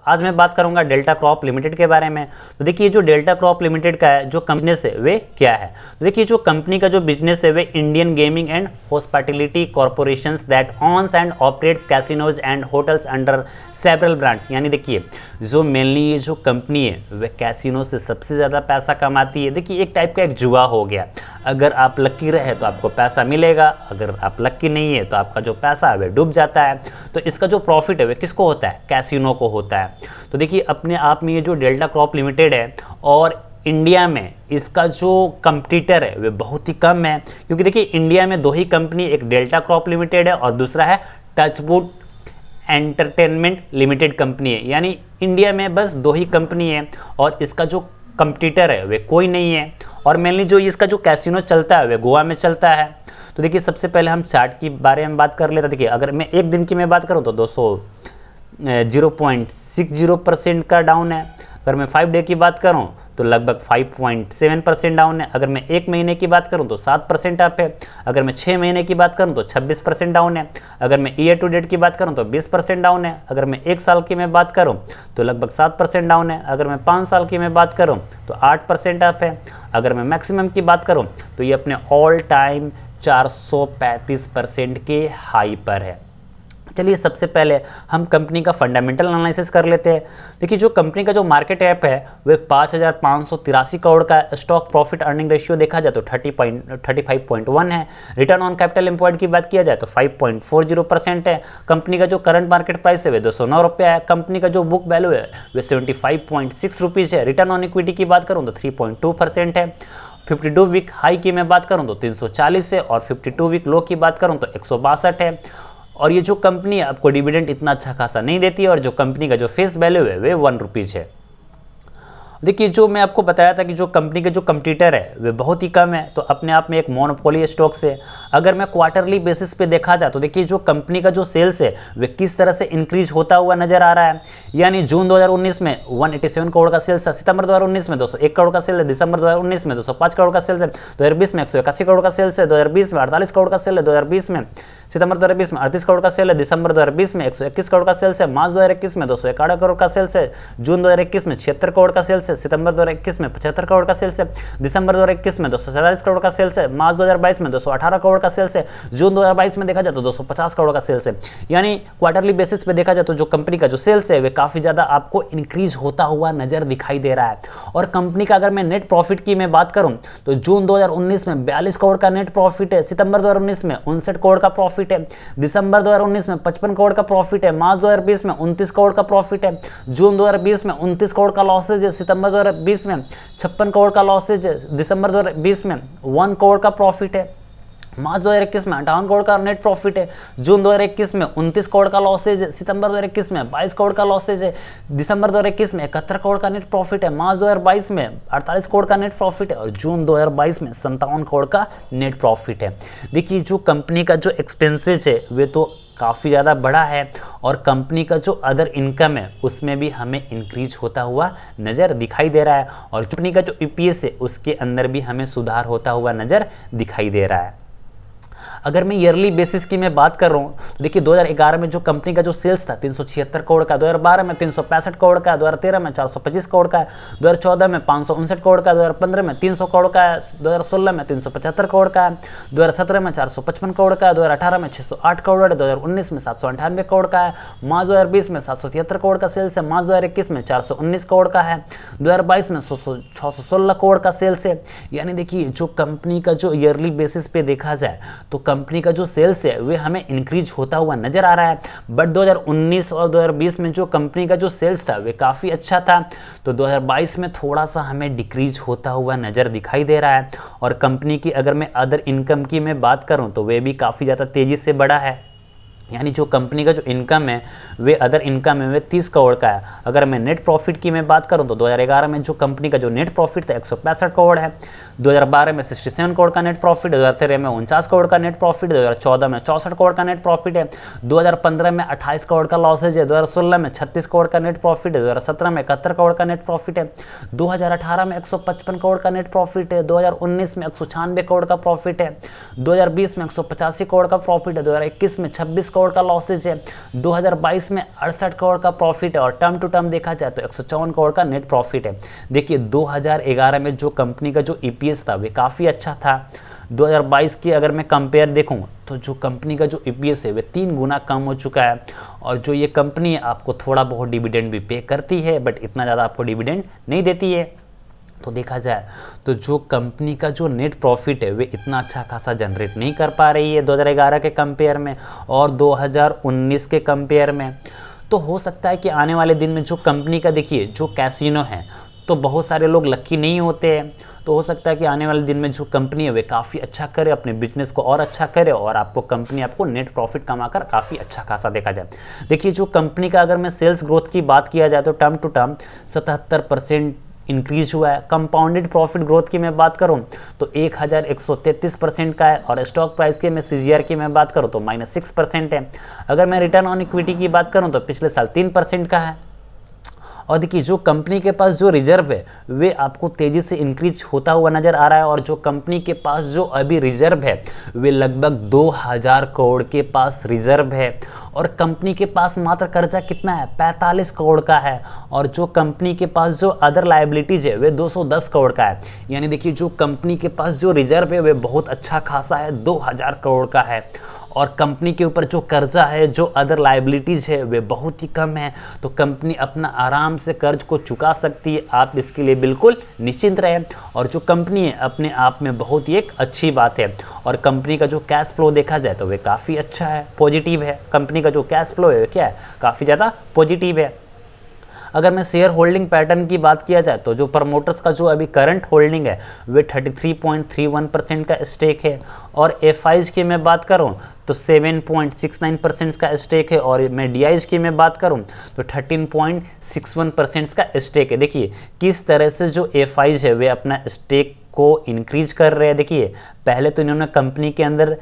आज मैं बात करूंगा डेल्टा क्रॉप लिमिटेड के बारे में। तो देखिए जो डेल्टा क्रॉप लिमिटेड का है जो बिजनेस है वे क्या है। तो देखिए जो कंपनी का जो बिजनेस है वे Indian gaming and hospitality corporations that owns and operates casinos and hotels under several brands. यानी देखिए जो मेनली ये जो कंपनी है वह कैसीनो से सबसे ज़्यादा पैसा कमाती है। देखिए एक टाइप का एक जुआ हो गया, अगर आप लक्की रहे तो आपको पैसा मिलेगा, अगर आप लक्की नहीं है तो आपका जो पैसा है वह डूब जाता है। तो इसका जो प्रॉफिट है वह किसको होता है, कैसीनो को होता है। तो देखिए अपने आप में ये जो डेल्टा क्रॉप लिमिटेड है और इंडिया में इसका जो कंपटीटर है वह बहुत ही कम है, क्योंकि देखिए इंडिया में दो ही कंपनी, एक डेल्टा क्रॉप लिमिटेड है और दूसरा है टचवुड एंटरटेनमेंट लिमिटेड कंपनी है। यानी इंडिया में बस दो ही कंपनी है और इसका जो कंपटीटर है वे कोई नहीं है। और मेनली जो इसका जो कैसीनो चलता है वह गोवा में चलता है। तो देखिए सबसे पहले हम चार्ट की बारे में बात कर लेते हैं। देखिए अगर मैं एक दिन की मैं बात करूं तो 0.60% का डाउन है। अगर मैं 5 डे की बात करूं तो लगभग 5.7% डाउन है। अगर मैं एक महीने की बात करूं तो 7% अप है। अगर मैं 6 महीने की बात करूं तो 26% डाउन है। अगर मैं ईयर टू डेट की बात करूं तो 20% डाउन है। अगर मैं 1 साल की मैं बात करूं तो लगभग 7% डाउन है। अगर मैं 5 साल की मैं बात करूं तो 8% अप है। अगर मैं मैक्सिमम की बात करूं तो ये अपने ऑल टाइम 435% के हाई पर है। चलिए सबसे पहले हम कंपनी का फंडामेंटल एनालिसिस कर लेते हैं। देखिए जो कंपनी का जो मार्केट ऐप है वह 5583 करोड़ का स्टॉक प्रॉफिट अर्निंग रेशियो देखा जाए तो 35.1 है। रिटर्न ऑन कैपिटल एम्प्लॉयड की बात किया जाए तो 5.40% है। कंपनी का जो करंट मार्केट प्राइस है वह 209 रुपये है। कंपनी का जो बुक वैल्यू है वह 75.6 रुपीज़ है। रिटर्न ऑन इक्विटी की बात करूँ तो 3.2% है। 52 वीक हाई की मैं बात करूं तो 340 है और 52 वीक लो की बात करूं तो 162 है। और ये जो कंपनी है आपको डिविडेंड इतना अच्छा खासा नहीं देती है और जो कंपनी का जो फेस वैल्यू है वे 1 रुपीज़ है। देखिए जो मैं आपको बताया था कि जो कंपनी के जो कंपटीटर है वे बहुत ही कम है, तो अपने आप में एक मोनोपोली स्टॉक्स है। अगर मैं क्वार्टरली बेसिस पे देखा जाए तो देखिए जो कंपनी का जो सेल्स है वे किस तरह से इंक्रीज होता हुआ नजर आ रहा है। यानी जून 2019 में 187 करोड़ का सेल्स है, सितंबर 2019 में 201 करोड़ का सेल है, दिसंबर 2019 में 205 करोड़ का सेल्स है, 2020 में 181 करोड़ का सेल्स है, 2020 में 48 करोड़ का सेल है, 2020 में सितंबर 2020 में 38 करोड़ का सेल है, दिसंबर 2020 में 121 करोड़ का सेल्स है, मार्च 2021 में 211 करोड़ का सेल्स है, जून 2021 में 76 करोड़ का सेल्स है, सितंबर 2021 में 75 करोड़ का सेल्स है, दिसंबर 2021 में 247 करोड़ का सेल्स है, मार्च 2022 में 218 करोड़ का सेल्स है, जून 2022 में देखा जाए तो 250 करोड़ का सेल्स है। यानी क्वार्टरली बेसिस पे देखा जाए तो जो कंपनी का जो सेल्स है वे काफ़ी ज़्यादा आपको इंक्रीज होता हुआ नजर दिखाई दे रहा है। और कंपनी का अगर मैं नेट प्रॉफिट की मैं बात करूँ तो जून 2019 में 42 करोड़ का नेट प्रॉफिट है, सितंबर 2019 में 59 करोड़ का प्रॉफिट है, दिसंबर 2019 में 55 करोड़ का प्रॉफिट है, मार्च 2020 में 29 करोड़ का प्रॉफिट है, जून 2020 में 29 करोड़ का लॉसेज है, सितंबर 2020 में 56 करोड़ का लॉसेज है, दिसंबर 2020 में 1 करोड़ का प्रॉफिट है, मार्च 2021 में 58 करोड़ का नेट प्रॉफिट है, जून 2021 में 29 करोड़ का लॉसेज है, सितंबर 2021 में 22 करोड़ का लॉसेज है, दिसंबर 2021 में 71 करोड़ का नेट प्रॉफिट है, मार्च 2022 में 48 करोड़ का नेट प्रॉफिट है और जून 2022 में 57 करोड़ का नेट प्रॉफिट है। देखिए जो कंपनी का जो एक्सपेंसेस है वे तो काफ़ी ज़्यादा बड़ा है और कंपनी का जो अदर इनकम है उसमें भी हमें इंक्रीज होता हुआ नज़र दिखाई दे रहा है और कंपनी का जो ईपीएस है उसके अंदर भी हमें सुधार होता हुआ नज़र दिखाई दे रहा है। अगर मैं ईयरली बेसिस की मैं बात कर रहा हूँ तो देखिए 2011 में जो कंपनी का जो सेल्स था 376 करोड़ का, 2012 में 365 करोड़ का, 2013 में 425 करोड़ का है, 2014 में 559 करोड़ का, 2015 में 300 करोड़ का है, 2016 में 375 करोड़ का है, 2017 में 455 करोड़ का है, 2018 में 608 करोड़ है, 2019 में 798 करोड़ का है, मार्च 2020 में 773 करोड़ का सेल्स है, मार्च 2021 में 419 करोड़ का है, 2022 में 616 करोड़ का सेल्स है। यानी देखिए जो कंपनी का जो ईयरली बेसिस पे देखा जाए तो कंपनी का जो सेल्स है वे हमें इंक्रीज होता हुआ नजर आ रहा है। बट 2019 और 2020 में जो कंपनी का जो सेल्स था वे काफ़ी अच्छा था, तो 2022 में थोड़ा सा हमें डिक्रीज होता हुआ नज़र दिखाई दे रहा है। और कंपनी की अगर मैं अदर इनकम की मैं बात करूं तो वे भी काफ़ी ज़्यादा तेज़ी से बढ़ा है। यानी जो कंपनी का जो इनकम है वे अदर इनकम है वे 30 करोड़ का है। अगर मैं नेट प्रॉफिट की मैं बात करूं तो 2011 में जो कंपनी का जो नेट प्रॉफिट था 165 करोड़ है, 2012 में 67 करोड़ का नेट प्रॉफिट, 2013 में 49 करोड़ का नेट प्रॉफिट, 2014 में 64 करोड़ का नेट प्रॉफिट है, 2015 में 28 करोड़ का लॉसेज है, 2016 में 36 करोड़ का नेट प्रॉफिट है, 2017 में 71 करोड़ का नेट प्रॉफिट है, 2018 में 155 करोड़ का नेट प्रॉफिट है, 2019 में 196 करोड़ का प्रॉफिट है, 2020 में 185 करोड़ का प्रॉफिट है, 2021 में 26 करोड़ का लॉसेज है, 2022 में 68 करोड़ का प्रॉफिट है, और टर्म टू टर्म देखा जाए तो 154 करोड़ का नेट प्रॉफिट है। देखिए 2011 में जो कंपनी का जो ईपीएस था वे काफ़ी अच्छा था। 2022 की अगर मैं कंपेयर देखूं तो जो कंपनी का जो ईपीएस है वे 3 गुना कम हो चुका है। और जो ये कंपनी है आपको थोड़ा बहुत डिविडेंड भी पे करती है, बट इतना ज़्यादा आपको डिविडेंड नहीं देती है। तो देखा जाए तो जो कंपनी का जो नेट प्रॉफिट है वे इतना अच्छा खासा जनरेट नहीं कर पा रही है 2011 के कंपेयर में और 2019 के कंपेयर में। तो हो सकता है कि आने वाले दिन में जो कंपनी का देखिए जो कैसीनो है, तो बहुत सारे लोग लकी नहीं होते हैं, तो हो सकता है कि आने वाले दिन में जो कंपनी है वे काफ़ी अच्छा करे, अपने बिजनेस को और अच्छा करे और आपको कंपनी आपको नेट प्रॉफिट कमाकर काफ़ी अच्छा खासा देखा जाए। देखिए जो कंपनी का अगर मैं सेल्स ग्रोथ की बात किया जाए तो टर्म टू टर्म 77% इंक्रीज हुआ है। कंपाउंडेड प्रॉफिट ग्रोथ की मैं बात करूं तो 1133% का है, और स्टॉक प्राइस की मैं सीजीआर की मैं बात करूं तो -6% है। अगर मैं रिटर्न ऑन इक्विटी की बात करूं तो पिछले साल 3% का है। और देखिए जो कंपनी के पास जो रिजर्व है वे आपको तेज़ी से इंक्रीज होता हुआ नज़र आ रहा है, और जो कंपनी के पास जो अभी रिजर्व है वे लगभग 2000 करोड़ के पास रिजर्व है। और कंपनी के पास मात्र कर्जा कितना है, 45 करोड़ का है, और जो कंपनी के पास जो अदर लायबिलिटीज है वे 210 करोड़ का है। यानी देखिए जो कंपनी के पास जो रिजर्व है वे बहुत अच्छा खासा है, 2000 करोड़ का है, और कंपनी के ऊपर जो कर्जा है जो अदर लायबिलिटीज है वे बहुत ही कम है। तो कंपनी अपना आराम से कर्ज को चुका सकती है, आप इसके लिए बिल्कुल निश्चिंत रहें। और जो कंपनी है अपने आप में बहुत ही एक अच्छी बात है, और कंपनी का जो कैश फ्लो देखा जाए तो वे काफ़ी अच्छा है, पॉजिटिव है। कंपनी का जो कैश फ्लो है क्या है, काफ़ी ज़्यादा पॉजिटिव है। अगर मैं शेयर होल्डिंग पैटर्न की बात किया जाए तो जो प्रमोटर्स का जो अभी करंट होल्डिंग है वे 33.31% का स्टेक है, और एफआईज की मैं बात करूं तो 7.69% का स्टेक है, और मैं डीआईज की मैं बात करूं तो 13.61% का स्टेक है। देखिए किस तरह से जो एफआईज है वे अपना स्टेक को इंक्रीज कर रहे हैं। देखिए पहले तो इन्होंने कंपनी के अंदर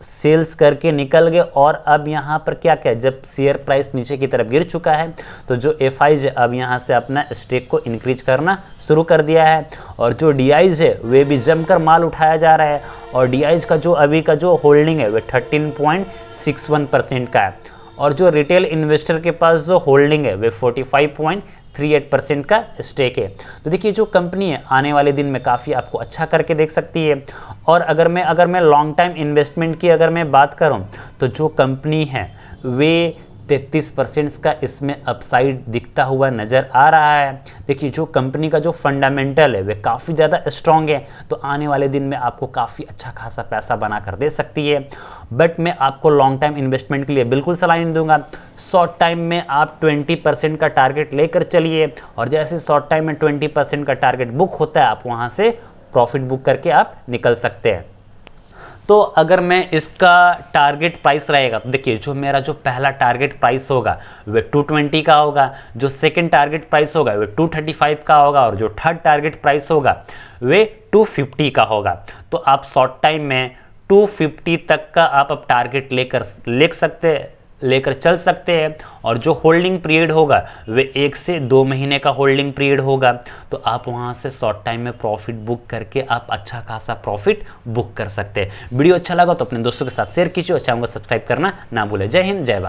सेल्स करके निकल गए, और अब यहाँ पर क्या क्या जब शेयर प्राइस नीचे की तरफ गिर चुका है तो जो एफआईज है अब यहाँ से अपना स्टेक को इंक्रीज करना शुरू कर दिया है, और जो डीआईज है वे भी जमकर माल उठाया जा रहा है, और डीआईज का जो अभी का जो होल्डिंग है वे 13.61% का है, और जो रिटेल इन्वेस्टर के पास जो होल्डिंग है वे 45.38% का स्टेक है। तो देखिए जो कंपनी है आने वाले दिन में काफ़ी आपको अच्छा करके देख सकती है। और अगर मैं लॉन्ग टाइम इन्वेस्टमेंट की अगर मैं बात करूं तो जो कंपनी है वे 33% का इसमें अपसाइड दिखता हुआ नज़र आ रहा है। देखिए जो कंपनी का जो फंडामेंटल है वे काफ़ी ज़्यादा स्ट्रॉन्ग है, तो आने वाले दिन में आपको काफ़ी अच्छा खासा पैसा बना कर दे सकती है। बट मैं आपको लॉन्ग टाइम इन्वेस्टमेंट के लिए बिल्कुल सलाह नहीं दूंगा। शॉर्ट टाइम में आप 20% का टारगेट लेकर चलिए, और जैसे शॉर्ट टाइम में 20% का टारगेट बुक होता है आप वहाँ से प्रॉफिट बुक करके आप निकल सकते हैं। तो अगर मैं इसका टारगेट प्राइस रहेगा तो देखिए जो मेरा जो पहला टारगेट प्राइस होगा वे 220 का होगा, जो सेकंड टारगेट प्राइस होगा वे 235 का होगा, और जो थर्ड टारगेट प्राइस होगा वे 250 का होगा। तो आप शॉर्ट टाइम में 250 तक का आप अब टारगेट लेकर चल सकते हैं, और जो होल्डिंग पीरियड होगा वे 1 से 2 महीने का होल्डिंग पीरियड होगा। तो आप वहां से शॉर्ट टाइम में प्रॉफिट बुक करके आप अच्छा खासा प्रॉफिट बुक कर सकते हैं। वीडियो अच्छा लगा तो अपने दोस्तों के साथ शेयर कीजिए, और चैनल को सब्सक्राइब करना ना भूलें। जय हिंद, जय भारत।